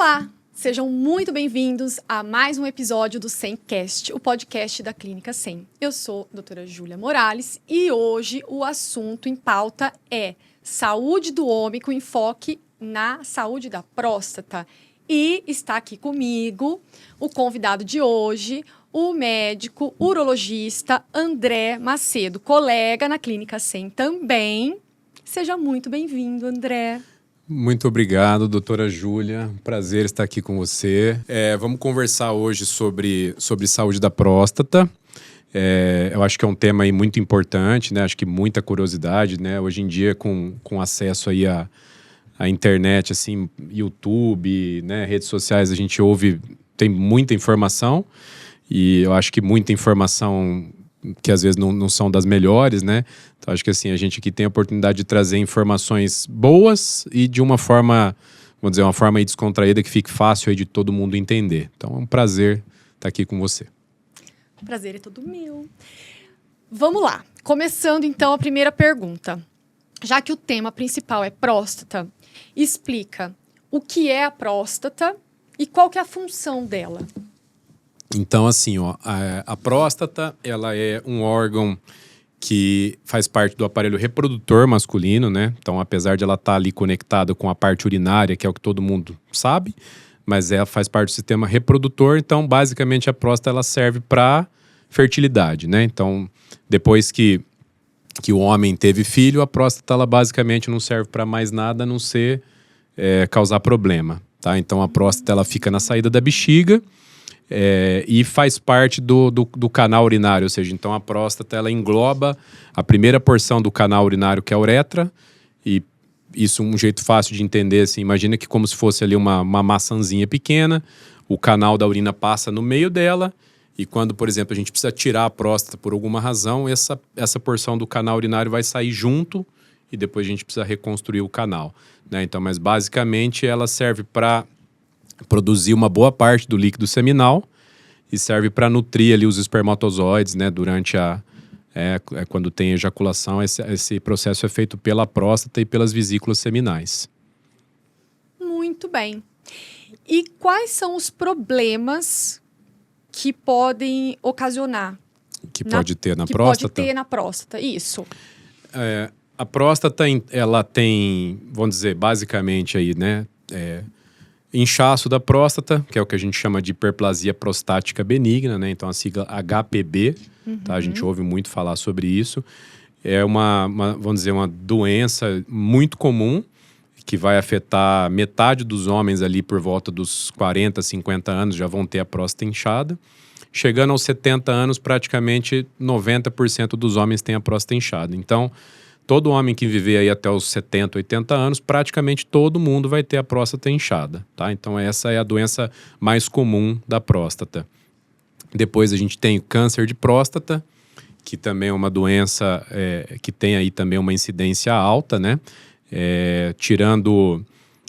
Olá, sejam muito bem-vindos a mais um episódio do SEMcast, o podcast da Clínica SEM. Eu sou a doutora Júlia Morales e hoje o assunto em pauta é saúde do homem com enfoque na saúde da próstata. E está aqui comigo o convidado de hoje, o médico urologista André Macedo, colega na Clínica SEM também. Seja muito bem-vindo, André. Muito obrigado, doutora Júlia. Prazer estar aqui com você. Vamos conversar hoje sobre saúde da próstata. Eu acho que é um tema aí muito importante, né? Acho que muita curiosidade, né? Hoje em dia, com acesso aí à internet, assim, YouTube, né? Redes sociais, a gente tem muita informação. E eu acho que muita informação que às vezes não são das melhores, né? Então acho que assim, a gente aqui tem a oportunidade de trazer informações boas e de uma forma, vamos dizer, uma forma aí descontraída que fique fácil aí de todo mundo entender. Então é um prazer estar aqui com você. O prazer é todo meu. Vamos lá. Começando então a primeira pergunta. Já que o tema principal é próstata, explica o que é a próstata e qual que é a função dela. Então, assim, a próstata, ela é um órgão que faz parte do aparelho reprodutor masculino, né? Então, apesar de ela estar ali conectada com a parte urinária, que é o que todo mundo sabe, mas ela faz parte do sistema reprodutor. Então, basicamente, a próstata, ela serve para fertilidade, né? Então, depois que o homem teve filho, a próstata, ela basicamente não serve para mais nada, a não ser causar problema, tá? Então, a próstata, ela fica na saída da bexiga, e faz parte do canal urinário, ou seja, então a próstata ela engloba a primeira porção do canal urinário, que é a uretra, e isso um jeito fácil de entender, assim, imagina que como se fosse ali uma maçãzinha pequena, o canal da urina passa no meio dela, e quando, por exemplo, a gente precisa tirar a próstata por alguma razão, essa porção do canal urinário vai sair junto, e depois a gente precisa reconstruir o canal, né? Então, mas basicamente ela serve para produzir uma boa parte do líquido seminal e serve para nutrir ali os espermatozoides, né? Durante quando tem ejaculação, esse processo é feito pela próstata e pelas vesículas seminais. Muito bem. E quais são os problemas que podem ocasionar? Que pode ter na próstata? próstata? Pode ter na próstata, isso. A próstata, ela tem, vamos dizer, basicamente aí, né? Inchaço da próstata, que é o que a gente chama de hiperplasia prostática benigna, né? Então a sigla HPB, tá? A gente ouve muito falar sobre isso. É vamos dizer, uma doença muito comum que vai afetar metade dos homens ali por volta dos 40, 50 anos já vão ter a próstata inchada. Chegando aos 70 anos, praticamente 90% dos homens têm a próstata inchada. Então, todo homem que viver aí até os 70, 80 anos, praticamente todo mundo vai ter a próstata inchada, tá? Então essa é a doença mais comum da próstata. Depois a gente tem o câncer de próstata, que também é uma doença que tem aí também uma incidência alta, né? Tirando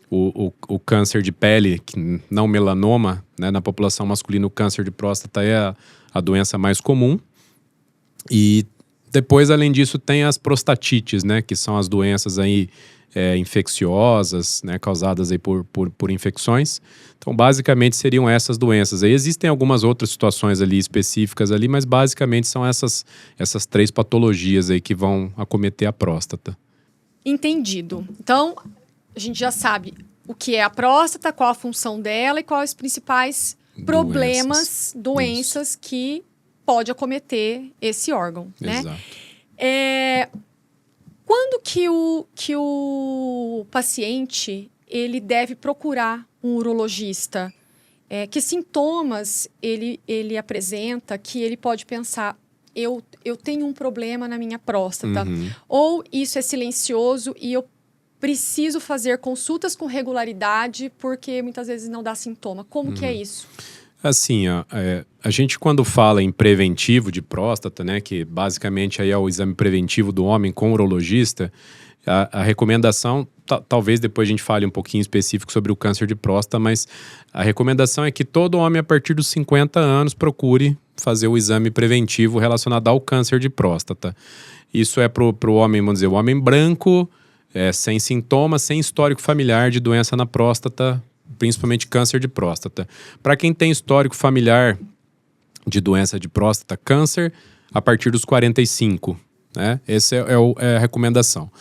o câncer de pele, que não melanoma, né? Na população masculina o câncer de próstata é a doença mais comum. E depois, além disso, tem as prostatites, né? Que são as doenças aí infecciosas, né? Causadas aí por infecções. Então, basicamente, seriam essas doenças. Aí existem algumas outras situações ali específicas ali, mas basicamente são essas três patologias aí que vão acometer a próstata. Entendido. Então, a gente já sabe o que é a próstata, qual a função dela e quais os principais problemas, doenças que pode acometer esse órgão, né? Exato. Quando que o paciente ele deve procurar um urologista? Que sintomas ele apresenta que ele pode pensar, eu tenho um problema na minha próstata, ou isso é silencioso e eu preciso fazer consultas com regularidade porque muitas vezes não dá sintoma. Como que é isso? Assim, a gente quando fala em preventivo de próstata, né, que basicamente aí é o exame preventivo do homem com o urologista, a recomendação, talvez depois a gente fale um pouquinho específico sobre o câncer de próstata, mas a recomendação é que todo homem a partir dos 50 anos procure fazer o exame preventivo relacionado ao câncer de próstata. Isso é pro homem, vamos dizer, o homem branco, sem sintomas, sem histórico familiar de doença na próstata principalmente câncer de próstata. Para quem tem histórico familiar de doença de próstata, câncer, a partir dos 45, né? Essa é a recomendação.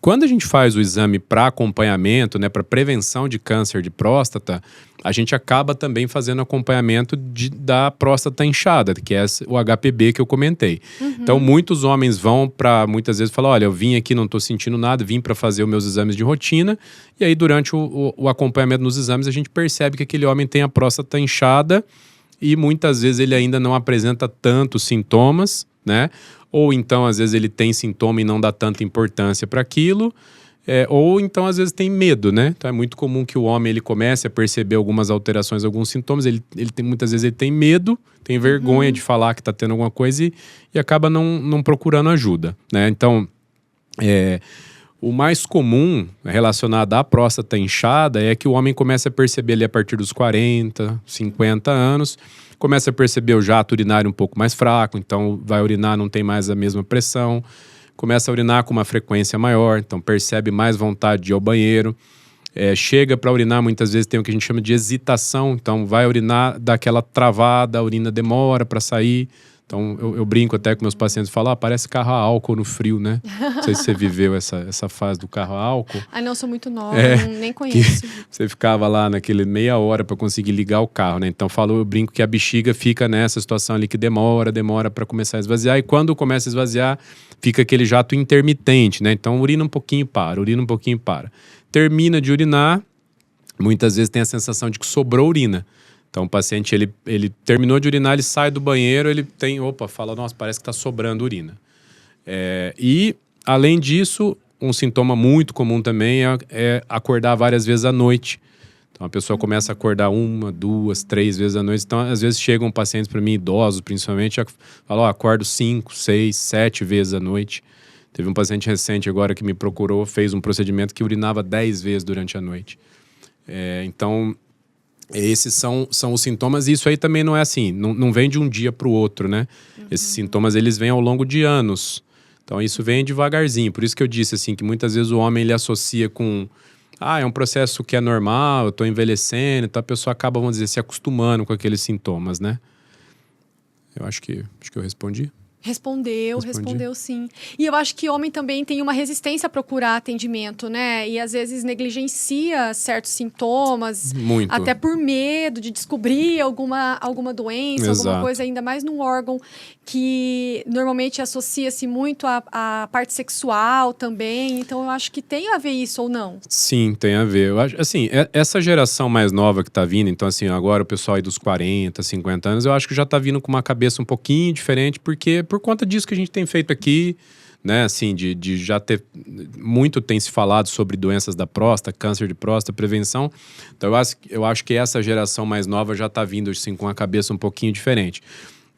Quando a gente faz o exame para acompanhamento, né, para prevenção de câncer de próstata, a gente acaba também fazendo acompanhamento da próstata inchada, que é o HPB que eu comentei. Então, muitos homens vão para, muitas vezes, falar, olha, eu vim aqui, não estou sentindo nada, vim para fazer os meus exames de rotina, e aí durante o acompanhamento nos exames, a gente percebe que aquele homem tem a próstata inchada e muitas vezes ele ainda não apresenta tantos sintomas, né? Ou então, às vezes, ele tem sintoma e não dá tanta importância para aquilo. Ou então, às vezes, tem medo, né? Então, é muito comum que o homem ele comece a perceber algumas alterações, alguns sintomas. Muitas vezes, ele tem medo, tem vergonha de falar que está tendo alguma coisa e acaba não procurando ajuda, né? Então, o mais comum relacionado à próstata inchada é que o homem comece a perceber ali a partir dos 40, 50 anos, começa a perceber o jato urinário um pouco mais fraco, então vai urinar, não tem mais a mesma pressão, começa a urinar com uma frequência maior, então percebe mais vontade de ir ao banheiro, chega para urinar, muitas vezes tem o que a gente chama de hesitação, então vai urinar, dá aquela travada, a urina demora para sair. Então, eu brinco até com meus pacientes e falo, parece carro a álcool no frio, né? Não sei se você viveu essa fase do carro a álcool. Não, sou muito nova, nem conheço. Você ficava lá naquele meia hora para conseguir ligar o carro, né? Então, eu brinco que a bexiga fica nessa situação ali que demora para começar a esvaziar. E quando começa a esvaziar, fica aquele jato intermitente, né? Então, urina um pouquinho e para. Termina de urinar, muitas vezes tem a sensação de que sobrou urina. Então, o paciente, ele terminou de urinar, ele sai do banheiro, ele fala, nossa, parece que está sobrando urina. E, além disso, um sintoma muito comum também é acordar várias vezes à noite. Então, a pessoa começa a acordar 1, 2, 3 vezes à noite. Então, às vezes, chegam pacientes para mim, idosos principalmente, falam, acordo 5, 6, 7 vezes à noite. Teve um paciente recente agora que me procurou, fez um procedimento que urinava 10 vezes durante a noite. Então... esses são os sintomas, e isso aí também não é assim, não vem de um dia para o outro, né? Esses sintomas, eles vêm ao longo de anos. Então, isso vem devagarzinho. Por isso que eu disse, assim, que muitas vezes o homem, ele associa com... é um processo que é normal, eu estou envelhecendo, então a pessoa acaba, vamos dizer, se acostumando com aqueles sintomas, né? Eu acho que eu respondi. Respondeu sim. E eu acho que homem também tem uma resistência a procurar atendimento, né? E às vezes negligencia certos sintomas. Muito. Até por medo de descobrir alguma doença, Exato. Alguma coisa, ainda mais num órgão que normalmente associa-se muito à parte sexual também. Então eu acho que tem a ver isso ou não? Sim, tem a ver. Eu acho, assim, essa geração mais nova que tá vindo, então assim, agora o pessoal aí dos 40, 50 anos, eu acho que já tá vindo com uma cabeça um pouquinho diferente, porque por conta disso que a gente tem feito aqui, né, assim, de já ter... Muito tem se falado sobre doenças da próstata, câncer de próstata, prevenção. Então eu acho que essa geração mais nova já tá vindo, assim, com a cabeça um pouquinho diferente.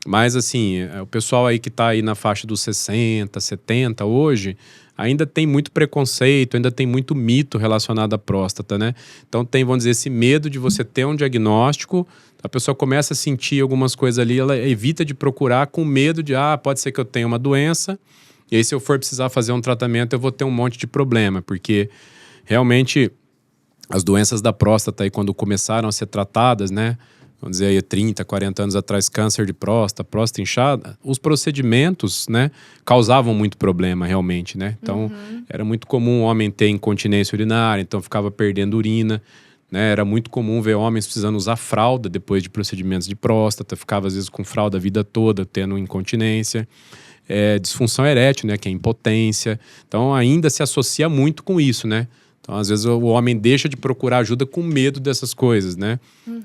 Mas, assim, o pessoal aí que tá aí na faixa dos 60, 70 hoje, ainda tem muito preconceito, ainda tem muito mito relacionado à próstata, né? Então tem, vamos dizer, esse medo de você ter um diagnóstico, a pessoa começa a sentir algumas coisas ali, ela evita de procurar com medo de, pode ser que eu tenha uma doença, e aí se eu for precisar fazer um tratamento, eu vou ter um monte de problema, porque realmente as doenças da próstata aí, quando começaram a ser tratadas, né? Vamos dizer aí 30, 40 anos atrás, câncer de próstata inchada, os procedimentos, né, causavam muito problema realmente, né? Então, era muito comum o homem ter incontinência urinária, então ficava perdendo urina, né? Era muito comum ver homens precisando usar fralda depois de procedimentos de próstata, ficava às vezes com fralda a vida toda, tendo incontinência. Disfunção erétil, né, que é impotência. Então, ainda se associa muito com isso, né? Então, às vezes, o homem deixa de procurar ajuda com medo dessas coisas, né?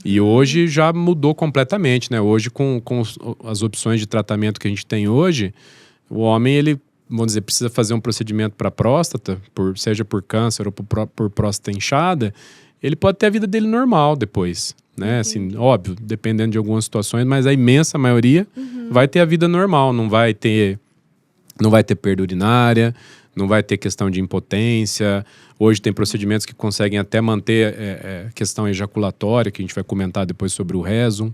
E hoje já mudou completamente, né? Hoje, com as opções de tratamento que a gente tem hoje, o homem, ele, vamos dizer, precisa fazer um procedimento para próstata, seja por câncer ou por próstata inchada, ele pode ter a vida dele normal depois, né? Assim, óbvio, dependendo de algumas situações, mas a imensa maioria vai ter a vida normal, não vai ter perda urinária, não vai ter questão de impotência. Hoje tem procedimentos que conseguem até manter questão ejaculatória, que a gente vai comentar depois sobre o Rezum.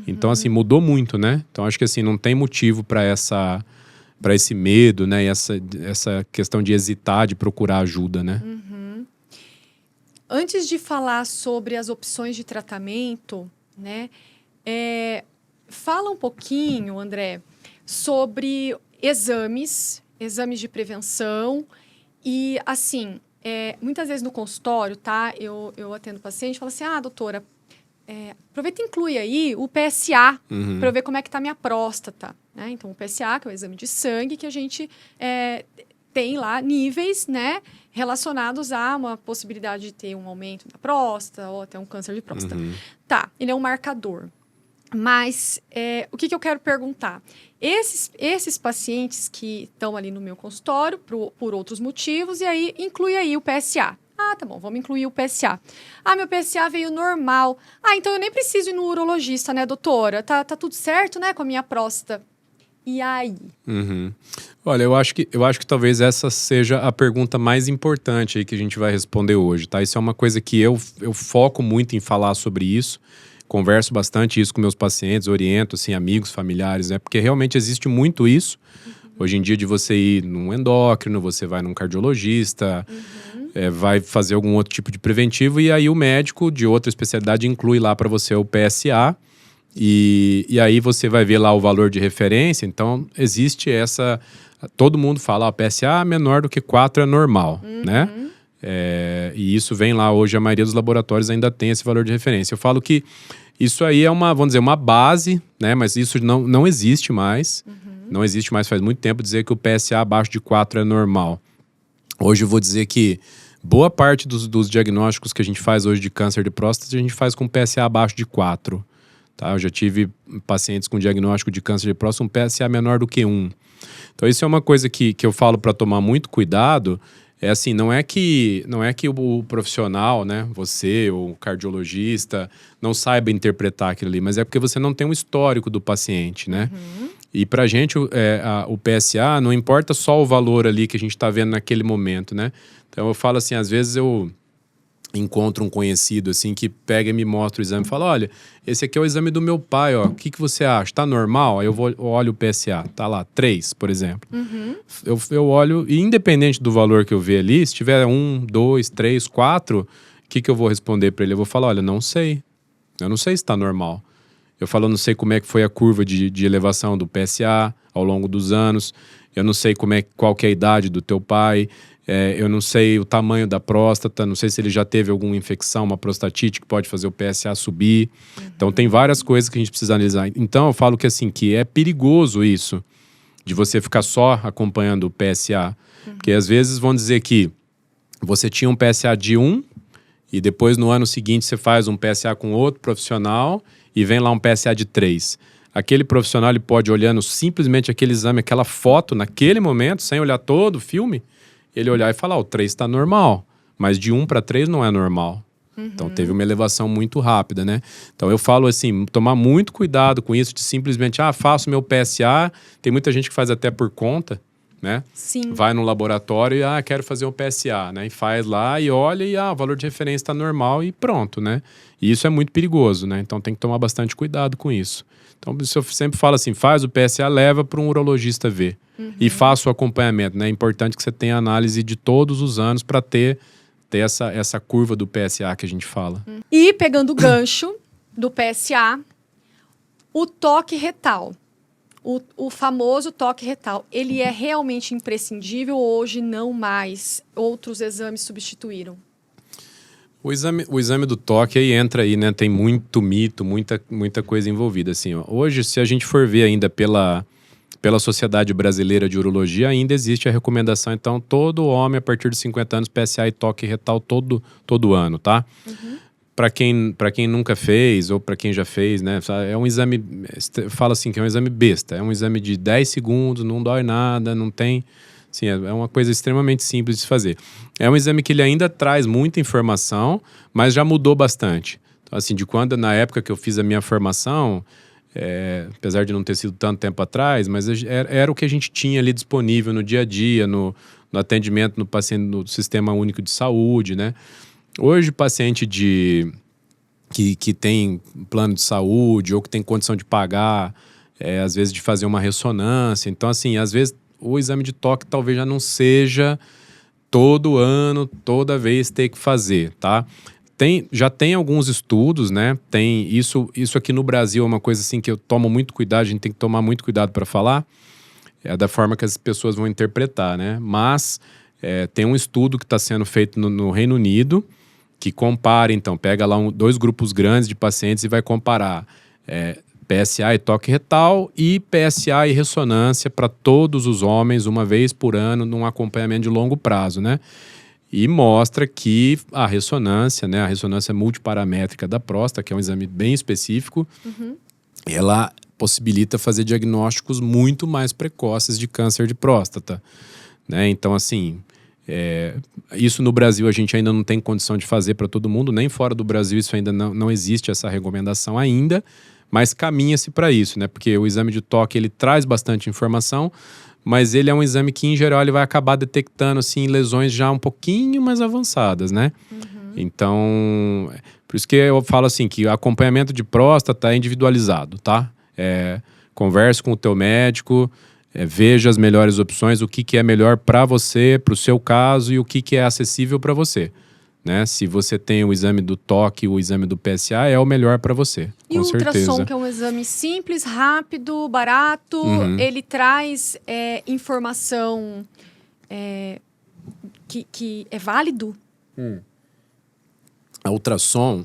Então, assim, mudou muito, né? Então, acho que assim, não tem motivo para esse medo, né? E essa questão de hesitar, de procurar ajuda, né? antes de falar sobre as opções de tratamento, né, fala um pouquinho, André, sobre exames de prevenção e, assim, muitas vezes no consultório, tá, eu atendo paciente e falo assim, doutora, aproveita e inclui aí o PSA para eu ver como é que está a minha próstata, né? Então, o PSA, que é o exame de sangue, que a gente tem lá níveis, né, relacionados a uma possibilidade de ter um aumento da próstata ou até um câncer de próstata. Tá, ele é um marcador. Mas o que eu quero perguntar? Esses pacientes que estão ali no meu consultório por outros motivos, e aí inclui aí o PSA. Tá bom, vamos incluir o PSA. Meu PSA veio normal. Então eu nem preciso ir no urologista, né, doutora? Tá tudo certo, né, com a minha próstata. E aí? Olha, eu acho que talvez essa seja a pergunta mais importante aí que a gente vai responder hoje, tá? Isso é uma coisa que eu foco muito em falar sobre isso. Converso bastante isso com meus pacientes, oriento, assim, amigos, familiares, né? Porque realmente existe muito isso. Hoje em dia, de você ir num endócrino, você vai num cardiologista, vai fazer algum outro tipo de preventivo, e aí o médico de outra especialidade inclui lá para você o PSA, e aí você vai ver lá o valor de referência. Então, existe essa... Todo mundo fala, PSA menor do que 4 é normal, né? E isso vem lá, hoje a maioria dos laboratórios ainda tem esse valor de referência. Eu falo que isso aí é uma, vamos dizer, uma base, né? Mas isso não existe mais. Não existe mais faz muito tempo dizer que o PSA abaixo de 4 é normal. Hoje eu vou dizer que boa parte dos diagnósticos que a gente faz hoje de câncer de próstata, a gente faz com PSA abaixo de 4. Tá? Eu já tive pacientes com diagnóstico de câncer de próstata, um PSA menor do que 1. Então isso é uma coisa que eu falo para tomar muito cuidado. Assim, não é que o profissional, né, você ou o cardiologista, não saiba interpretar aquilo ali, mas é porque você não tem um histórico do paciente, né? E pra gente, o PSA, não importa só o valor ali que a gente tá vendo naquele momento, né? Então eu falo assim, às vezes eu encontro um conhecido assim que pega e me mostra o exame e fala, olha, esse aqui é o exame do meu pai, ó, o que você acha? Tá normal? Aí eu olho o PSA, tá lá, 3, por exemplo. Eu olho, e independente do valor que eu ver ali, se tiver 1, 2, 3, 4, o que eu vou responder para ele? Eu vou falar, olha, não sei. Eu não sei se tá normal. Eu falo, eu não sei como é que foi a curva de elevação do PSA ao longo dos anos. Eu não sei qual que é a idade do teu pai. Eu não sei o tamanho da próstata, não sei se ele já teve alguma infecção, uma prostatite que pode fazer o PSA subir. Então, tem várias coisas que a gente precisa analisar. Então, eu falo que, assim, que é perigoso isso, de você ficar só acompanhando o PSA. Porque, às vezes, vão dizer que você tinha um PSA de 1 e depois, no ano seguinte, você faz um PSA com outro profissional e vem lá um PSA de 3. Aquele profissional, ele pode, olhando simplesmente aquele exame, aquela foto, naquele momento, sem olhar todo o filme, ele olhar e falar, o 3 está normal, mas de 1 para 3 não é normal. Então, teve uma elevação muito rápida, né? Então, eu falo assim, tomar muito cuidado com isso, de simplesmente, faço meu PSA, tem muita gente que faz até por conta, né? Sim. Vai no laboratório e, quero fazer um PSA, né? E faz lá e olha e, o valor de referência está normal e pronto, né? E isso é muito perigoso, né? Então, tem que tomar bastante cuidado com isso. Então, eu sempre falo assim, faz o PSA, leva para um urologista ver. E faça o acompanhamento, né? É importante que você tenha análise de todos os anos para ter essa curva do PSA que a gente fala. E pegando o gancho do PSA, o toque retal, o famoso toque retal, ele é realmente imprescindível ou hoje não mais? Outros exames substituíram? O exame do toque aí entra aí, né? Tem muito mito, muita coisa envolvida, assim, ó. Hoje, se a gente for ver ainda pela Sociedade Brasileira de Urologia, ainda existe a recomendação, então, todo homem a partir de 50 anos, PSA e toque retal todo ano, tá? Para quem nunca fez, ou para quem já fez, né? É um exame, fala assim, que é um exame besta. É um exame de 10 segundos, não dói nada, não tem... Sim, é uma coisa extremamente simples de se fazer. É um exame que ele ainda traz muita informação, mas já mudou bastante. Então, assim, na época que eu fiz a minha formação, apesar de não ter sido tanto tempo atrás, mas era o que a gente tinha ali disponível no dia a dia, no atendimento no paciente no Sistema Único de Saúde, né? Hoje, paciente que tem plano de saúde ou que tem condição de pagar, às vezes de fazer uma ressonância. Então, assim, às vezes o exame de toque talvez já não seja todo ano, toda vez ter que fazer, tá? Já tem alguns estudos, né? Tem isso aqui no Brasil é uma coisa assim que eu tomo muito cuidado, a gente tem que tomar muito cuidado para falar, é da forma que as pessoas vão interpretar, né? Mas tem um estudo que está sendo feito no Reino Unido que compara, então, pega lá 2 grupos grandes de pacientes e vai comparar PSA e toque retal e PSA e ressonância para todos os homens uma vez por ano num acompanhamento de longo prazo, né? E mostra que a ressonância, né, a ressonância multiparamétrica da próstata, que é um exame bem específico, ela possibilita fazer diagnósticos muito mais precoces de câncer de próstata, né? Então, assim, isso no Brasil a gente ainda não tem condição de fazer para todo mundo, nem fora do Brasil isso ainda não existe essa recomendação ainda, mas caminha-se para isso, né? Porque o exame de toque ele traz bastante informação, mas ele é um exame que, em geral, ele vai acabar detectando, assim, lesões já um pouquinho mais avançadas, né? Então, por isso que eu falo assim, que o acompanhamento de próstata é individualizado, tá? Converse com o teu médico, veja as melhores opções, o que é melhor para você, para o seu caso, e o que é acessível para você. Né? Se você tem o exame do toque, o exame do PSA, é o melhor para você, e com o certeza. ultrassom, que é um exame simples, rápido, barato, ele traz informação que é válido? A ultrassom,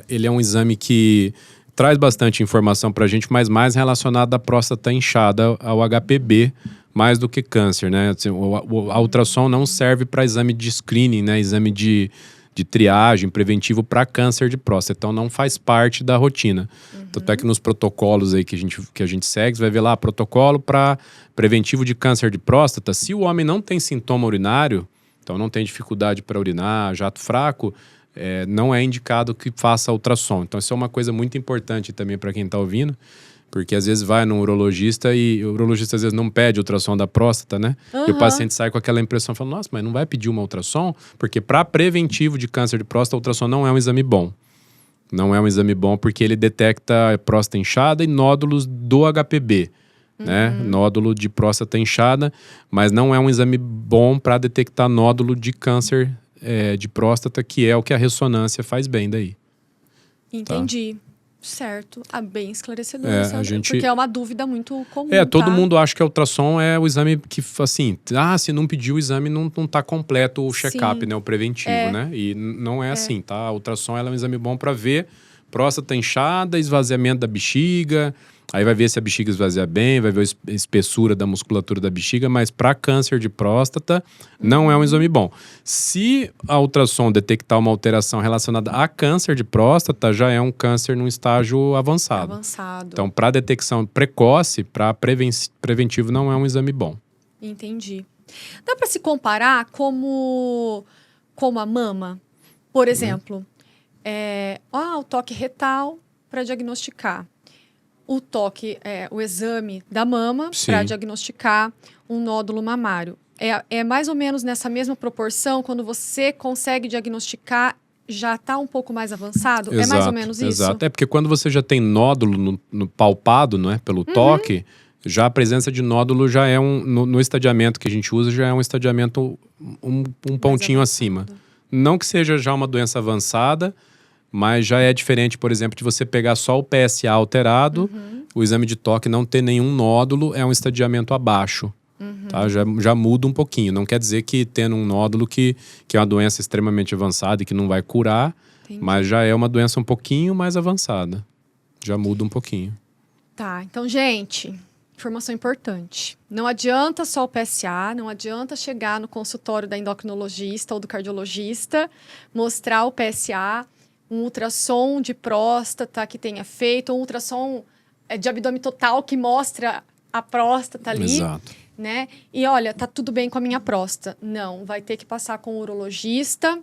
ele é um exame que traz bastante informação para a gente, mas mais relacionado à próstata inchada, ao HPB, mais do que câncer, né? Assim, a ultrassom não serve para exame de screening, né? Exame de triagem preventivo para câncer de próstata. Então, não faz parte da rotina. Tanto é que nos protocolos aí que a gente segue, você vai ver lá, protocolo para preventivo de câncer de próstata. Se o homem não tem sintoma urinário, então não tem dificuldade para urinar, jato fraco, não é indicado que faça ultrassom. Então, isso é uma coisa muito importante também para quem está ouvindo, porque às vezes vai no urologista e o urologista às vezes não pede ultrassom da próstata, né? E o paciente sai com aquela impressão, falando, nossa, mas não vai pedir uma ultrassom? Porque para preventivo de câncer de próstata, a ultrassom não é um exame bom. Não é um exame bom porque ele detecta próstata inchada e nódulos do HPB, né? Nódulo de próstata inchada, mas não é um exame bom para detectar nódulo de câncer de próstata, que é o que a ressonância faz bem daí. Entendi. Tá? Certo. Bem esclarecedor. Porque é uma dúvida muito comum. Todo mundo acha que a ultrassom é o exame que, assim, se não pedir o exame, não tá completo o check-up, né? O preventivo, né? E não é assim, tá? A ultrassom ela é um exame bom para ver próstata inchada, esvaziamento da bexiga. Aí vai ver se a bexiga esvazia bem, vai ver a espessura da musculatura da bexiga, mas para câncer de próstata não é um exame bom. Se a ultrassom detectar uma alteração relacionada a câncer de próstata, já é um câncer num estágio avançado. Então, para detecção precoce, para preventivo, não é um exame bom. Entendi. Dá para se comparar como a mama? Por exemplo, o toque retal para diagnosticar. O toque, o exame da mama para diagnosticar um nódulo mamário. É mais ou menos nessa mesma proporção, quando você consegue diagnosticar, já está um pouco mais avançado? Exato, é mais ou menos isso? Exato. Porque quando você já tem nódulo no palpado, não é, pelo toque, já a presença de nódulo já é no estadiamento que a gente usa, já é um estadiamento um pontinho acima. Não que seja já uma doença avançada, mas já é diferente, por exemplo, de você pegar só o PSA alterado, o exame de toque não ter nenhum nódulo, é um estadiamento abaixo. Tá? Já muda um pouquinho. Não quer dizer que tendo um nódulo que é uma doença extremamente avançada e que não vai curar, mas já é uma doença um pouquinho mais avançada. Já muda um pouquinho. Tá, então, gente, informação importante. Não adianta só o PSA, não adianta chegar no consultório da endocrinologista ou do cardiologista, mostrar o PSA, um ultrassom de próstata que tenha feito, um ultrassom de abdômen total que mostra a próstata ali. Exato. Né? E olha, tá tudo bem com a minha próstata. Não, vai ter que passar com o urologista.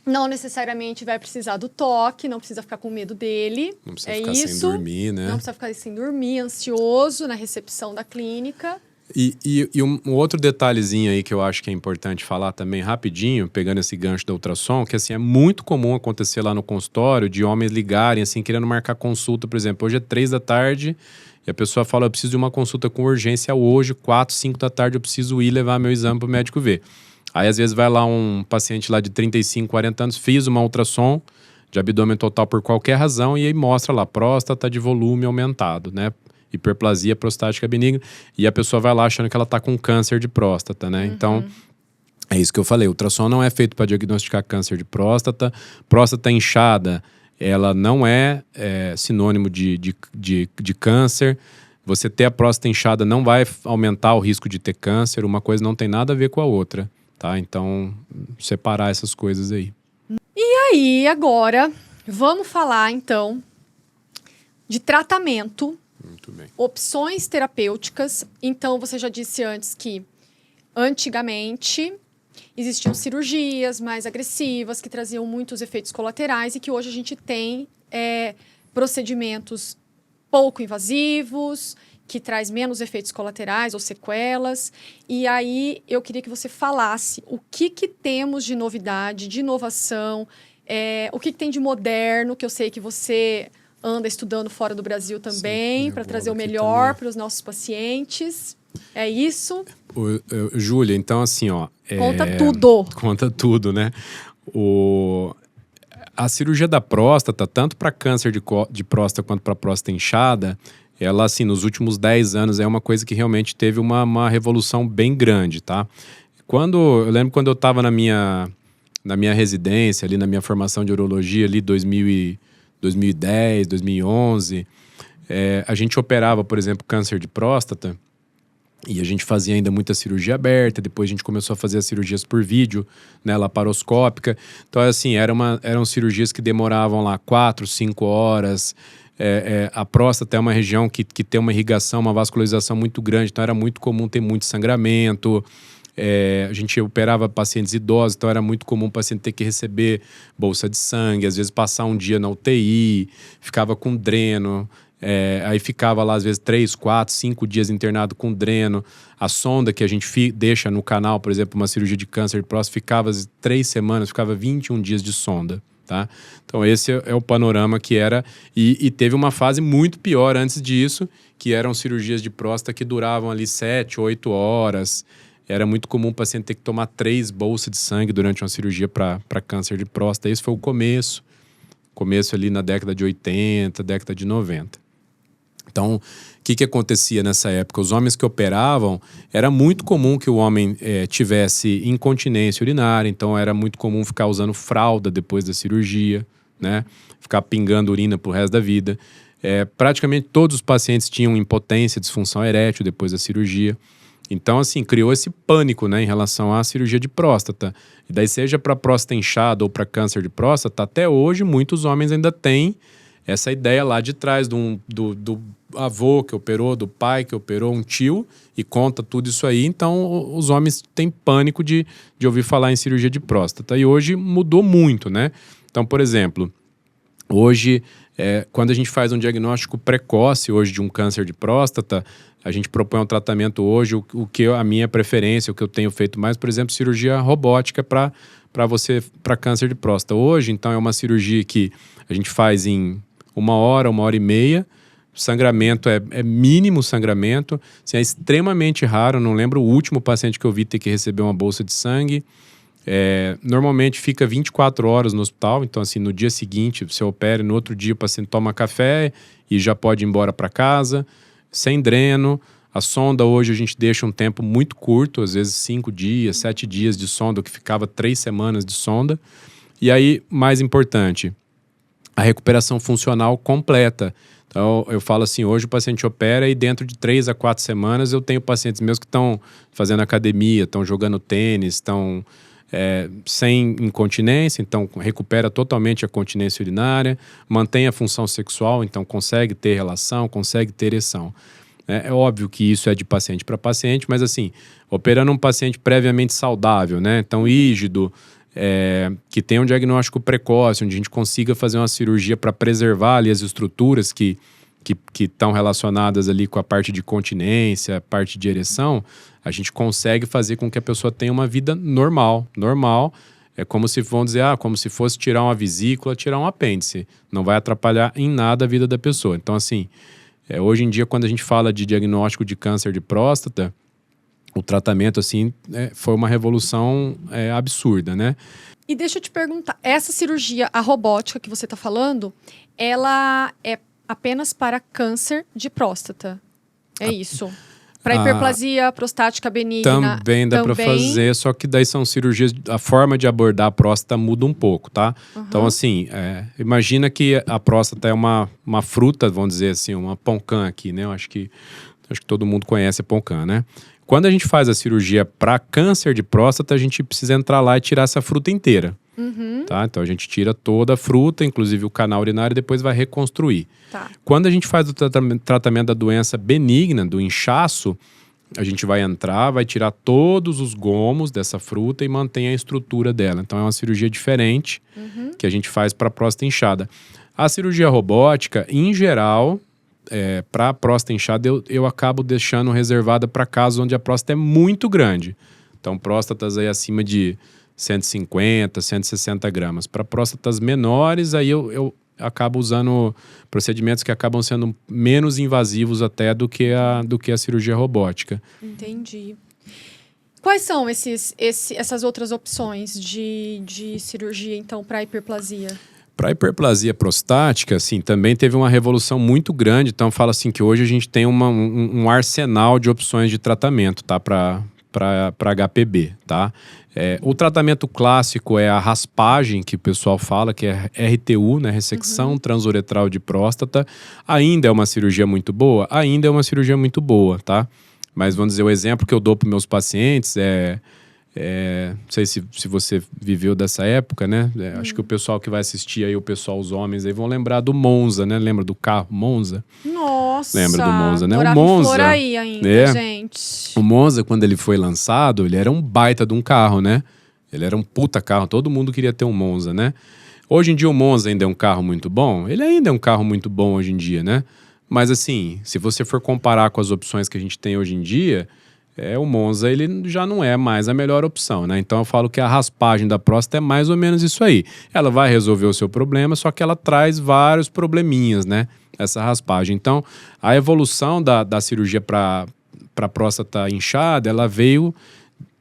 Não necessariamente vai precisar do toque, não precisa ficar com medo dele. Não precisa ficar sem dormir, né? Não precisa ficar sem dormir, ansioso na recepção da clínica. E um outro detalhezinho aí que eu acho que é importante falar também rapidinho, pegando esse gancho da ultrassom, que assim, é muito comum acontecer lá no consultório de homens ligarem assim, querendo marcar consulta, por exemplo, hoje é 3 da tarde e a pessoa fala, eu preciso de uma consulta com urgência hoje, 4, 5 da tarde eu preciso ir levar meu exame para o médico ver. Aí, às vezes, vai lá um paciente lá de 35, 40 anos, fiz uma ultrassom de abdômen total por qualquer razão, e aí mostra lá, próstata de volume aumentado, né? Hiperplasia prostática benigna, e a pessoa vai lá achando que ela tá com câncer de próstata, né? Então, é isso que eu falei, o ultrassom não é feito para diagnosticar câncer de próstata. Próstata inchada, ela não é sinônimo de câncer. Você ter a próstata inchada não vai aumentar o risco de ter câncer, uma coisa não tem nada a ver com a outra, tá? Então, separar essas coisas aí. E aí, agora, vamos falar, então, de tratamento, Muito bem. opções terapêuticas. Então, você já disse antes que, antigamente, existiam cirurgias mais agressivas, que traziam muitos efeitos colaterais, e que hoje a gente tem procedimentos pouco invasivos, que traz menos efeitos colaterais ou sequelas. E aí, eu queria que você falasse o que temos de novidade, de inovação, o que tem de moderno, que eu sei que você anda estudando fora do Brasil também, para trazer o melhor para os nossos pacientes. É isso? Júlia, então assim, ó... Conta tudo. Conta tudo, né? A cirurgia da próstata, tanto para câncer de próstata quanto para próstata inchada, ela, assim, nos últimos 10 anos é uma coisa que realmente teve uma revolução bem grande, tá? Eu lembro quando eu estava na minha residência, ali na minha formação de urologia, ali 2010, 2011, a gente operava, por exemplo, câncer de próstata, e a gente fazia ainda muita cirurgia aberta, depois a gente começou a fazer as cirurgias por vídeo, né, laparoscópica. Então, assim, eram cirurgias que demoravam lá 4, 5 horas. A próstata é uma região que tem uma irrigação, uma vascularização muito grande, então era muito comum ter muito sangramento. A gente operava pacientes idosos, então era muito comum o paciente ter que receber bolsa de sangue, às vezes passar um dia na UTI, ficava com dreno. Aí ficava lá, às vezes, 3, 4, 5 dias internado com dreno. A sonda que a gente deixa no canal, por exemplo, uma cirurgia de câncer de próstata, ficava 3 semanas, ficava 21 dias de sonda, tá? Então esse é o panorama que era. E teve uma fase muito pior antes disso, que eram cirurgias de próstata que duravam ali 7, 8 horas. Era muito comum o paciente ter que tomar 3 bolsas de sangue durante uma cirurgia para câncer de próstata. Esse foi o começo ali na década de 80, década de 90. Então, o que acontecia nessa época? Os homens que operavam, era muito comum que o homem tivesse incontinência urinária, então era muito comum ficar usando fralda depois da cirurgia, né? Ficar pingando urina pro resto da vida. Praticamente todos os pacientes tinham impotência, disfunção erétil depois da cirurgia. Então, assim, criou esse pânico, né, em relação à cirurgia de próstata. E daí, seja para próstata inchada ou para câncer de próstata, até hoje muitos homens ainda têm essa ideia lá de trás do avô que operou, do pai que operou, um tio, e conta tudo isso aí. Então, os homens têm pânico de ouvir falar em cirurgia de próstata. E hoje mudou muito, né? Então, por exemplo, hoje, quando a gente faz um diagnóstico precoce hoje de um câncer de próstata, a gente propõe um tratamento hoje, o que a minha preferência, o que eu tenho feito mais, por exemplo, cirurgia robótica para câncer de próstata. Hoje, então, é uma cirurgia que a gente faz em 1 hora, 1h30. O sangramento é mínimo sangramento. Assim, é extremamente raro. Não lembro o último paciente que eu vi ter que receber uma bolsa de sangue. Normalmente fica 24 horas no hospital. Então, assim, no dia seguinte, você opera, no outro dia o paciente toma café e já pode ir embora para casa, sem dreno. A sonda hoje a gente deixa um tempo muito curto, às vezes 5 dias, 7 dias de sonda, o que ficava 3 semanas de sonda. E aí, mais importante, a recuperação funcional completa. Então, eu falo assim, hoje o paciente opera e dentro de 3 a 4 semanas eu tenho pacientes meus que estão fazendo academia, estão jogando tênis, estão sem incontinência, então recupera totalmente a continência urinária, mantém a função sexual, então consegue ter relação, consegue ter ereção. É óbvio que isso é de paciente para paciente, mas assim, operando um paciente previamente saudável, né? Então, rígido, que tem um diagnóstico precoce, onde a gente consiga fazer uma cirurgia para preservar ali as estruturas que estão relacionadas ali com a parte de continência, a parte de ereção, a gente consegue fazer com que a pessoa tenha uma vida normal. Normal é como se, vamos dizer, como se fosse tirar uma vesícula, tirar um apêndice. Não vai atrapalhar em nada a vida da pessoa. Então, assim, hoje em dia, quando a gente fala de diagnóstico de câncer de próstata, o tratamento, assim, foi uma revolução absurda, né? E deixa eu te perguntar, essa cirurgia, a robótica que você está falando, ela é apenas para câncer de próstata? É isso? Para hiperplasia prostática benigna? Também dá para fazer, só que daí são cirurgias, a forma de abordar a próstata muda um pouco, tá? Então, assim, imagina que a próstata é uma fruta, vamos dizer assim, uma poncã aqui, né? Eu acho que todo mundo conhece a poncã, né? Quando a gente faz a cirurgia para câncer de próstata, a gente precisa entrar lá e tirar essa fruta inteira. Tá? Então a gente tira toda a fruta, inclusive o canal urinário, e depois vai reconstruir. Tá. Quando a gente faz o tratamento da doença benigna, do inchaço, a gente vai entrar, vai tirar todos os gomos dessa fruta e mantém a estrutura dela. Então é uma cirurgia diferente que a gente faz para a próstata inchada. A cirurgia robótica, em geral, para a próstata inchada, eu acabo deixando reservada para casos onde a próstata é muito grande. Então, próstatas aí acima de 150, 160 gramas. Para próstatas menores, aí eu acabo usando procedimentos que acabam sendo menos invasivos até do que a cirurgia robótica. Entendi. Quais são essas outras opções de cirurgia, então, para hiperplasia? Para a hiperplasia prostática, assim, também teve uma revolução muito grande. Então, fala assim que hoje a gente tem um arsenal de opções de tratamento, tá? Para HPB, tá? O tratamento clássico é a raspagem, que o pessoal fala, que é RTU, né? Ressecção transuretral de próstata. Ainda é uma cirurgia muito boa? Ainda é uma cirurgia muito boa, tá? Mas vamos dizer, o exemplo que eu dou para meus pacientes não sei se você viveu dessa época, né? Acho que o pessoal que vai assistir aí, os homens aí vão lembrar do Monza, né? Lembra do carro Monza? Nossa! Lembra do Monza, né? Morava O Monza, em Floraí ainda, gente. O Monza, quando ele foi lançado, ele era um baita de um carro, né? Ele era um puta carro, todo mundo queria ter um Monza, né? Hoje em dia o Monza ainda é um carro muito bom? Ele ainda é um carro muito bom hoje em dia, né? Mas assim, se você for comparar com as opções que a gente tem hoje em dia, o Monza ele já não é mais a melhor opção, né? Então eu falo que a raspagem da próstata é mais ou menos isso aí. Ela vai resolver o seu problema, só que ela traz vários probleminhas, né? Essa raspagem. Então, a evolução da cirurgia para próstata inchada, ela veio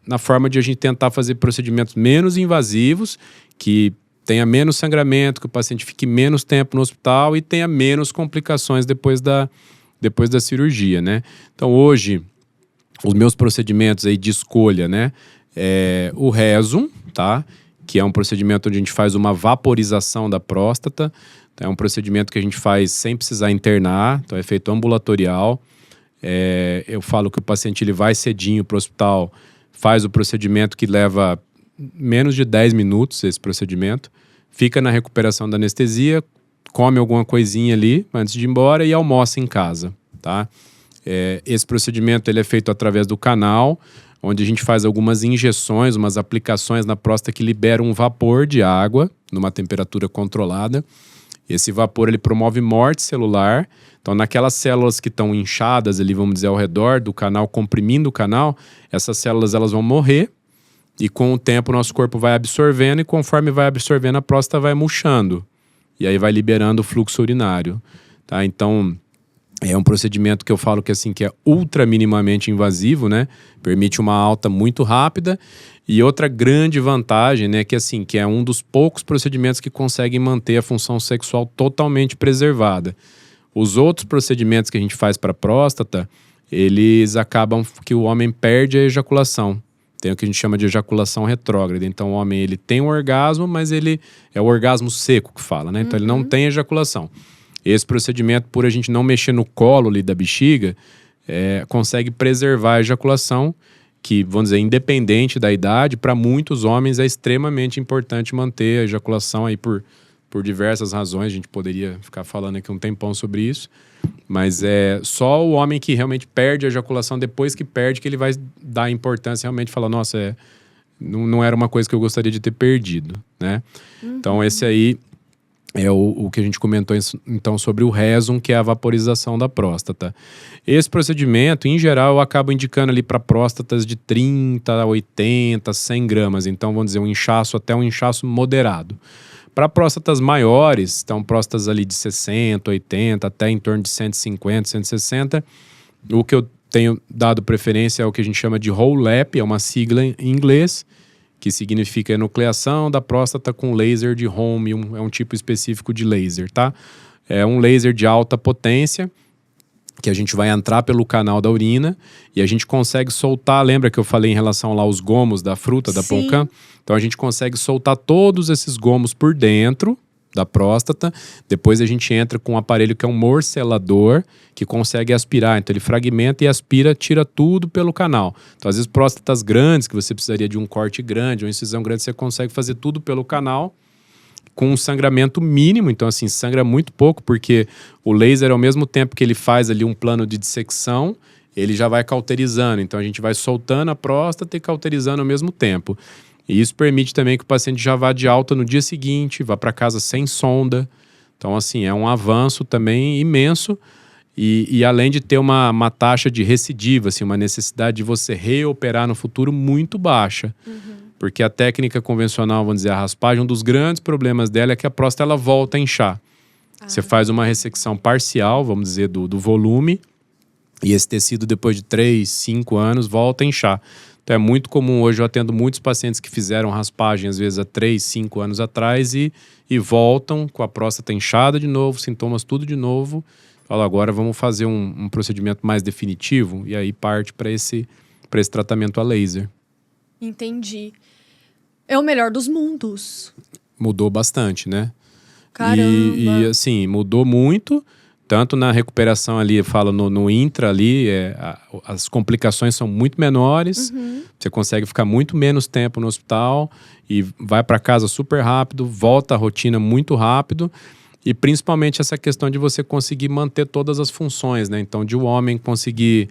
na forma de a gente tentar fazer procedimentos menos invasivos, que tenha menos sangramento, que o paciente fique menos tempo no hospital e tenha menos complicações depois da cirurgia, né? Então, hoje, os meus procedimentos aí de escolha, né? O Rezum, tá? Que é um procedimento onde a gente faz uma vaporização da próstata. É um procedimento que a gente faz sem precisar internar, então é feito ambulatorial. Eu falo que o paciente ele vai cedinho para o hospital, faz o procedimento que leva menos de 10 minutos, esse procedimento. Fica na recuperação da anestesia, come alguma coisinha ali antes de ir embora e almoça em casa, tá? Esse procedimento ele é feito através do canal, onde a gente faz algumas injeções, umas aplicações na próstata que liberam um vapor de água numa temperatura controlada. Esse vapor ele promove morte celular. Então, naquelas células que estão inchadas ali, vamos dizer, ao redor do canal, comprimindo o canal, essas células elas vão morrer e com o tempo o nosso corpo vai absorvendo e conforme vai absorvendo a próstata vai murchando e aí vai liberando o fluxo urinário, tá? Então, é um procedimento que eu falo que, assim, que é ultra minimamente invasivo, né? Permite uma alta muito rápida. E outra grande vantagem, né? Que, assim, que é um dos poucos procedimentos que conseguem manter a função sexual totalmente preservada. Os outros procedimentos que a gente faz para próstata, eles acabam que o homem perde a ejaculação. Tem o que a gente chama de ejaculação retrógrada. Então, o homem ele tem um orgasmo, mas ele é o orgasmo seco que fala, né? Então, ele não tem ejaculação. Esse procedimento, por a gente não mexer no colo ali da bexiga, consegue preservar a ejaculação, que, vamos dizer, independente da idade, para muitos homens é extremamente importante manter a ejaculação aí por diversas razões. A gente poderia ficar falando aqui um tempão sobre isso, mas é só o homem que realmente perde a ejaculação, depois que perde, que ele vai dar importância, realmente falar, nossa, não era uma coisa que eu gostaria de ter perdido, né? Então, esse aí é o que a gente comentou, então, sobre o Rezum, que é a vaporização da próstata. Esse procedimento, em geral, eu acabo indicando ali para próstatas de 30 a 80, 100 gramas. Então, vamos dizer, um inchaço até um inchaço moderado. Para próstatas maiores, então próstatas ali de 60, 80, até em torno de 150, 160, o que eu tenho dado preferência ao que a gente chama de HoLEP, é uma sigla em inglês, que significa enucleação da próstata com laser de home, é um tipo específico de laser, tá? É um laser de alta potência, que a gente vai entrar pelo canal da urina e a gente consegue soltar, lembra que eu falei em relação lá aos gomos da fruta, da Poncã? Então a gente consegue soltar todos esses gomos por dentro da próstata, depois a gente entra com um aparelho que é um morcelador, que consegue aspirar, então ele fragmenta e aspira, tira tudo pelo canal. Então às vezes próstatas grandes, que você precisaria de um corte grande, uma incisão grande, você consegue fazer tudo pelo canal, com um sangramento mínimo, então assim, sangra muito pouco, porque o laser, ao mesmo tempo que ele faz ali um plano de dissecção, ele já vai cauterizando, então a gente vai soltando a próstata e cauterizando ao mesmo tempo. E isso permite também que o paciente já vá de alta no dia seguinte, vá para casa sem sonda. Então assim, é um avanço também imenso e além de ter uma taxa de recidiva, assim, uma necessidade de você reoperar no futuro muito baixa. Porque a técnica convencional, vamos dizer, a raspagem, um dos grandes problemas dela é que a próstata ela volta a inchar. Você faz uma ressecção parcial, vamos dizer, do volume, e esse tecido, depois de 3, 5 anos, volta a inchar. Então é muito comum, hoje eu atendo muitos pacientes que fizeram raspagem, às vezes há 3, 5 anos atrás, e voltam com a próstata inchada de novo, sintomas tudo de novo. Falo, agora vamos fazer um procedimento mais definitivo, e aí parte para esse tratamento a laser. Entendi. É o melhor dos mundos. Mudou bastante, né? Caramba. E assim, mudou muito, tanto na recuperação ali, eu falo no intra ali, as complicações são muito menores, você consegue ficar muito menos tempo no hospital e vai para casa super rápido, volta à rotina muito rápido, e principalmente essa questão de você conseguir manter todas as funções, né? Então, de o homem conseguir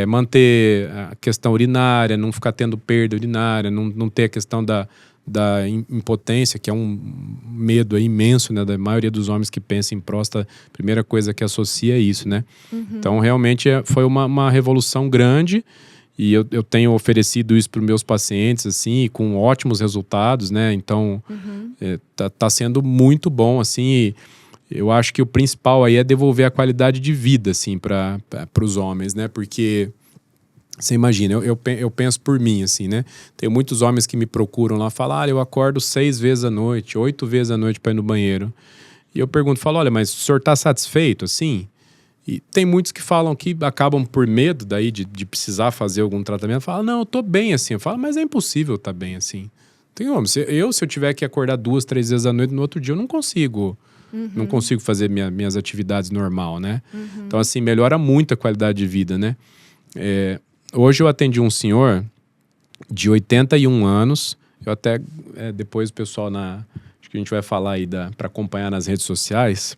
manter a questão urinária, não ficar tendo perda urinária, não ter a questão da impotência, que é um medo imenso, né, da maioria dos homens que pensam em próstata, a primeira coisa que associa é isso, né? Então, realmente foi uma revolução grande e eu tenho oferecido isso para os meus pacientes, assim, com ótimos resultados, né? Então, tá sendo muito bom, assim, e eu acho que o principal aí é devolver a qualidade de vida, assim, para os homens, né? Porque, você imagina, eu penso por mim, assim, né? Tem muitos homens que me procuram lá, falam, eu acordo 6 vezes à noite, 8 vezes à noite para ir no banheiro. E eu pergunto, falo, olha, mas o senhor está satisfeito, assim? E tem muitos que falam que acabam por medo daí de precisar fazer algum tratamento, falam, não, eu tô bem assim. Eu falo, mas é impossível estar bem assim. Tem homem, se eu tiver que acordar 2, 3 vezes à noite, no outro dia eu não consigo. Não consigo fazer minhas atividades normal, né? Então, assim, melhora muito a qualidade de vida, né? Hoje eu atendi um senhor de 81 anos. Eu até, depois o pessoal acho que a gente vai falar aí para acompanhar nas redes sociais.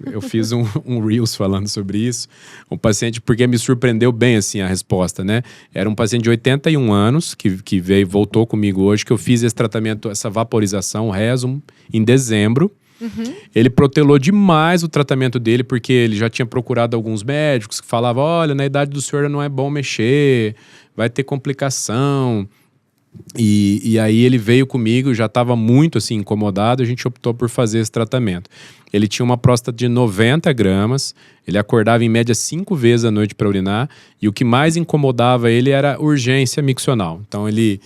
Eu fiz um Reels falando sobre isso. Um paciente, porque me surpreendeu bem, assim, a resposta, né? Era um paciente de 81 anos que voltou comigo hoje, que eu fiz esse tratamento, essa vaporização, o Resum, em dezembro. Ele protelou demais o tratamento dele, porque ele já tinha procurado alguns médicos que falavam, olha, na idade do senhor não é bom mexer, vai ter complicação. E aí ele veio comigo, já estava muito assim incomodado, a gente optou por fazer esse tratamento. Ele tinha uma próstata de 90 gramas, ele acordava em média 5 vezes à noite para urinar, e o que mais incomodava ele era urgência miccional. Então ele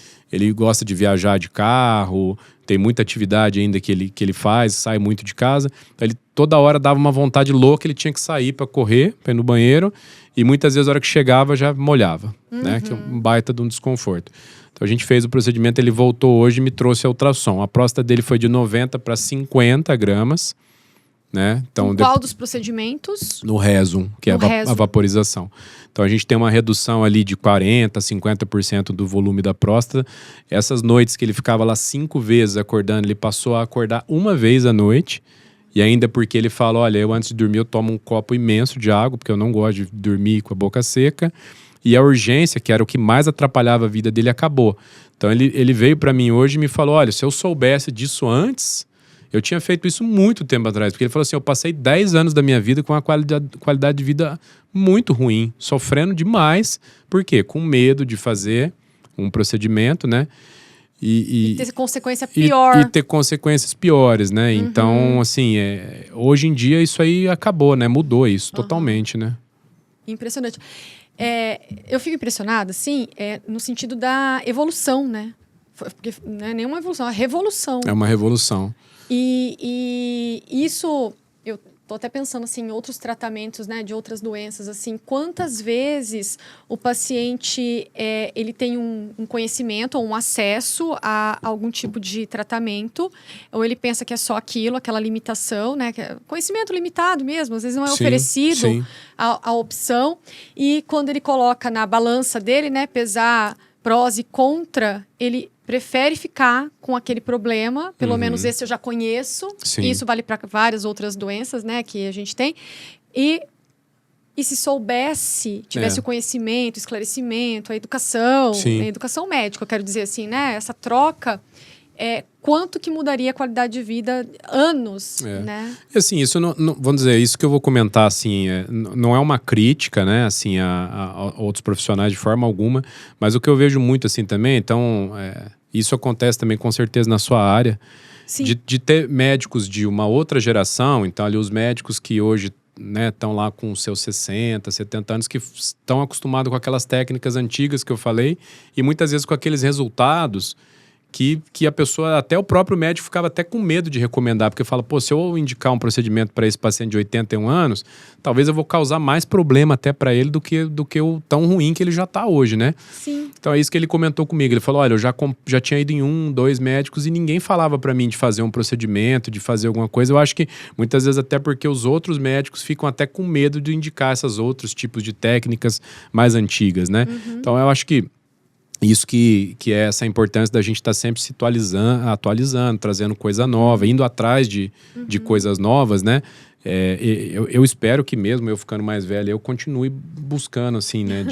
gosta de viajar de carro, tem muita atividade ainda que ele faz, sai muito de casa. Então ele toda hora dava uma vontade louca, ele tinha que sair para correr, para ir no banheiro, e muitas vezes a hora que chegava já molhava, né? Que é um baita de um desconforto. Então a gente fez o procedimento, ele voltou hoje e me trouxe a ultrassom. A próstata dele foi de 90 para 50 gramas, né? Então, qual dos procedimentos? No Resum, que é a vaporização. Então a gente tem uma redução ali de 40%, 50% do volume da próstata. Essas noites que ele ficava lá 5 vezes acordando, ele passou a acordar 1 vez à noite. E ainda porque ele fala, olha, eu antes de dormir eu tomo um copo imenso de água, porque eu não gosto de dormir com a boca seca. E a urgência, que era o que mais atrapalhava a vida dele, acabou. Então ele veio para mim hoje e me falou, olha, se eu soubesse disso antes, eu tinha feito isso muito tempo atrás. Porque ele falou assim, eu passei 10 anos da minha vida com uma qualidade de vida muito ruim, sofrendo demais. Por quê? Com medo de fazer um procedimento, né? E ter consequência pior. E ter consequências piores, né? Então, assim, hoje em dia isso aí acabou, né? Mudou isso totalmente, né? Impressionante. Eu fico impressionada, assim, no sentido da evolução, né? Porque não é nenhuma evolução, é uma revolução. É uma revolução. E isso, eu tô até pensando assim, em outros tratamentos, né, de outras doenças, assim, quantas vezes o paciente ele tem um conhecimento ou um acesso a algum tipo de tratamento, ou ele pensa que é só aquilo, aquela limitação, né, que é conhecimento limitado mesmo, às vezes não é oferecido a opção, e quando ele coloca na balança dele, né, pesar prós e contra, ele prefere ficar com aquele problema, pelo menos esse eu já conheço, e isso vale para várias outras doenças, né, que a gente tem, e se soubesse, tivesse o conhecimento, esclarecimento, a educação médica, eu quero dizer assim, né, essa troca, quanto que mudaria a qualidade de vida, anos, né? E assim, isso não, vamos dizer, isso que eu vou comentar, assim, não é uma crítica, né, assim, a outros profissionais de forma alguma, mas o que eu vejo muito, assim, também, então, isso acontece também com certeza na sua área, de ter médicos de uma outra geração, então ali os médicos que hoje, né, estão lá com seus 60, 70 anos, que estão acostumados com aquelas técnicas antigas que eu falei, e muitas vezes com aqueles resultados que a pessoa, até o próprio médico ficava até com medo de recomendar, porque fala, pô, se eu indicar um procedimento para esse paciente de 81 anos, talvez eu vou causar mais problema até para ele do que o tão ruim que ele já está hoje, né? Sim. Então é isso que ele comentou comigo, ele falou, olha, eu já tinha ido em 2 médicos e ninguém falava para mim de fazer um procedimento, de fazer alguma coisa, eu acho que muitas vezes até porque os outros médicos ficam até com medo de indicar esses outros tipos de técnicas mais antigas, né? Então eu acho que isso que é essa importância da gente estar sempre se atualizando, trazendo coisa nova, indo atrás de coisas novas, né? Eu espero que mesmo eu ficando mais velho, eu continue buscando, assim, né?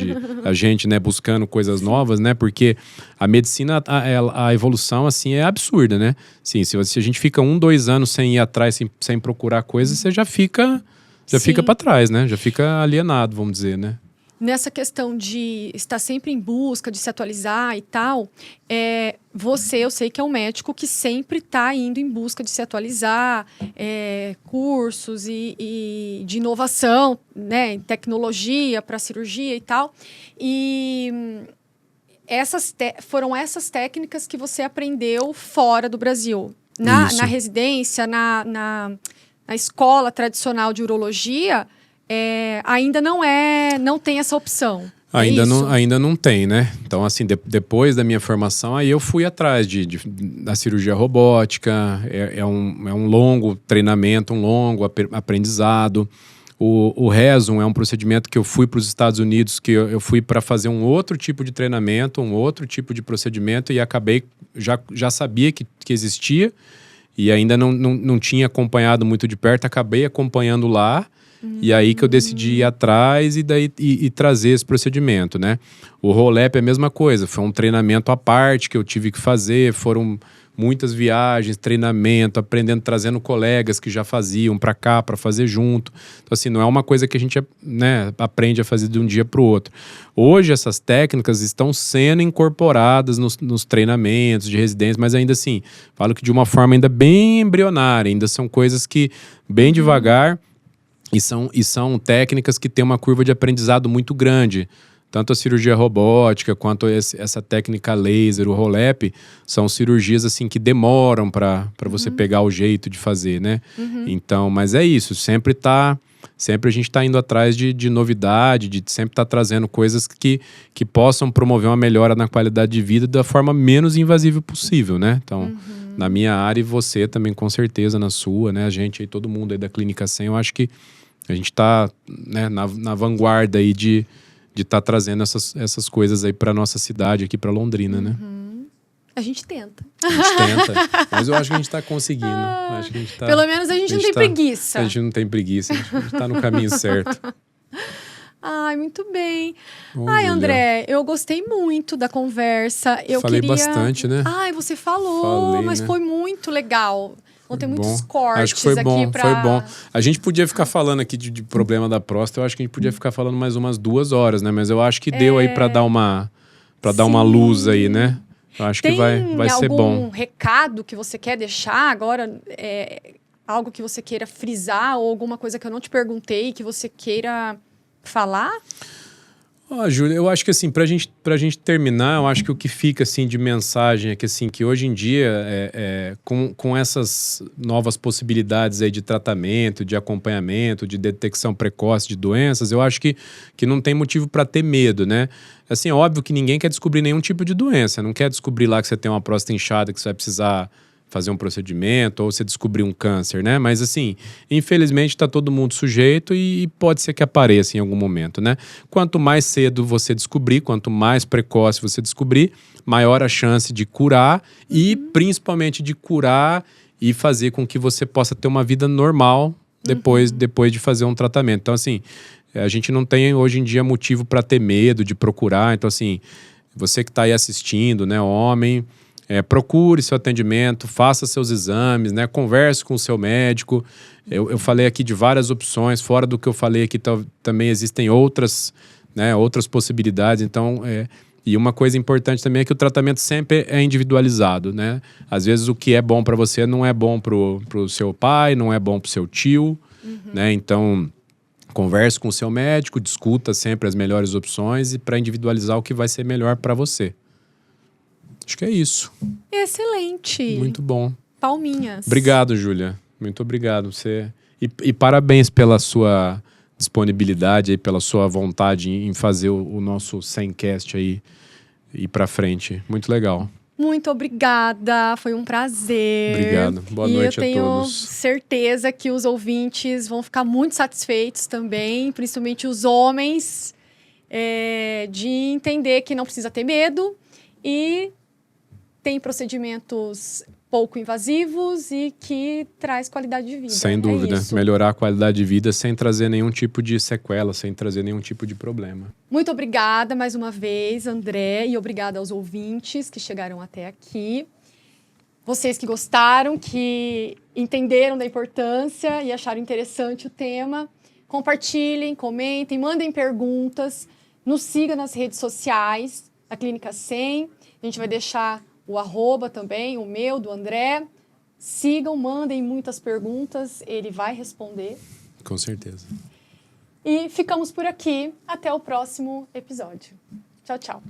A gente, né? Buscando coisas novas, né? Porque a medicina, a evolução, assim, é absurda, né? Sim, se a gente fica 1, 2 anos sem ir atrás, sem procurar coisas, você já fica para trás, né? Já fica alienado, vamos dizer, né? Nessa questão de estar sempre em busca, de se atualizar e tal, eu sei que é um médico que sempre está indo em busca de se atualizar, cursos e de inovação, né, em tecnologia para cirurgia e tal. E foram essas técnicas que você aprendeu fora do Brasil. Na residência, na escola tradicional de urologia, ainda não tem essa opção. Ainda não tem, né? Então, assim, depois da minha formação, aí eu fui atrás da cirurgia robótica, é um longo treinamento, um longo aprendizado. O Rezum é um procedimento que eu fui para os Estados Unidos, que eu fui para fazer um outro tipo de treinamento, um outro tipo de procedimento, e acabei, já sabia que existia, e ainda não tinha acompanhado muito de perto, acabei acompanhando lá. E aí que eu decidi ir atrás e trazer esse procedimento, né? O Rolep é a mesma coisa, foi um treinamento à parte que eu tive que fazer, foram muitas viagens, treinamento, aprendendo, trazendo colegas que já faziam para cá, para fazer junto. Então, assim, não é uma coisa que a gente, né, aprende a fazer de um dia para o outro. Hoje, essas técnicas estão sendo incorporadas nos treinamentos de residência, mas ainda assim, falo que de uma forma ainda bem embrionária, ainda são coisas que, bem devagar, e são técnicas que têm uma curva de aprendizado muito grande. Tanto a cirurgia robótica quanto essa técnica laser, o Rolep, são cirurgias assim que demoram para você pegar o jeito de fazer, né? Então, mas é isso, sempre a gente está indo atrás de novidade, de sempre estar trazendo coisas que possam promover uma melhora na qualidade de vida da forma menos invasiva possível, né? Então, na minha área e você também com certeza na sua, né? A gente aí, todo mundo aí da Clínica 100, eu acho que a gente está, né, na vanguarda aí de estar trazendo essas coisas aí para nossa cidade, aqui para Londrina, né? A gente tenta. A gente tenta, mas eu acho que a gente está conseguindo. Acho que a gente pelo menos a gente não tem preguiça. A gente não tem preguiça, a gente está no caminho certo. Ai, muito bem. André, eu gostei muito da conversa. Falei bastante, né? Ai, você falou, mas né? Foi muito legal. Vão ter muitos cortes. Acho que foi bom, foi bom. A gente podia ficar falando aqui de problema da próstata, eu acho que a gente podia ficar falando mais umas 2 horas, né? Mas eu acho que deu aí para dar uma luz aí, né? Eu acho que vai ser bom. Tem algum recado que você quer deixar agora? Algo que você queira frisar ou alguma coisa que eu não te perguntei que você queira falar? Júlia, eu acho que assim, pra gente terminar, eu acho que o que fica assim de mensagem é que assim, que hoje em dia, com essas novas possibilidades aí de tratamento, de acompanhamento, de detecção precoce de doenças, eu acho que não tem motivo para ter medo, né? Assim, é óbvio que ninguém quer descobrir nenhum tipo de doença, não quer descobrir lá que você tem uma próstata inchada, que você vai precisar fazer um procedimento ou você descobrir um câncer, né? Mas assim, infelizmente está todo mundo sujeito e pode ser que apareça em algum momento, né? Quanto mais cedo você descobrir, quanto mais precoce você descobrir, maior a chance de curar e principalmente de curar e fazer com que você possa ter uma vida normal depois de fazer um tratamento. Então assim, a gente não tem hoje em dia motivo para ter medo de procurar. Então assim, você que está aí assistindo, né, homem, procure seu atendimento, faça seus exames, né? Converse com o seu médico. Eu falei aqui de várias opções, fora do que eu falei aqui também existem outras, né, outras possibilidades. Então, e uma coisa importante também é que o tratamento sempre é individualizado, né? Às vezes o que é bom para você não é bom pro seu pai, não é bom pro seu tio, né? Então, converse com o seu médico, discuta sempre as melhores opções e para individualizar o que vai ser melhor para você. Acho que é isso. Excelente. Muito bom. Palminhas. Obrigado, Júlia. Muito obrigado. E parabéns pela sua disponibilidade, aí, pela sua vontade em fazer o nosso 100cast aí ir pra frente. Muito legal. Muito obrigada, foi um prazer. Obrigado. Boa noite a todos. E eu tenho certeza que os ouvintes vão ficar muito satisfeitos também, principalmente os homens, de entender que não precisa ter medo e tem procedimentos pouco invasivos e que traz qualidade de vida. Sem dúvida. Melhorar a qualidade de vida sem trazer nenhum tipo de sequela, sem trazer nenhum tipo de problema. Muito obrigada mais uma vez, André, e obrigada aos ouvintes que chegaram até aqui. Vocês que gostaram, que entenderam da importância e acharam interessante o tema, compartilhem, comentem, mandem perguntas, nos siga nas redes sociais da Clínica 100. A gente vai deixar o @ também, o meu, do André. Sigam, mandem muitas perguntas, ele vai responder. Com certeza. E ficamos por aqui. Até o próximo episódio. Tchau, tchau.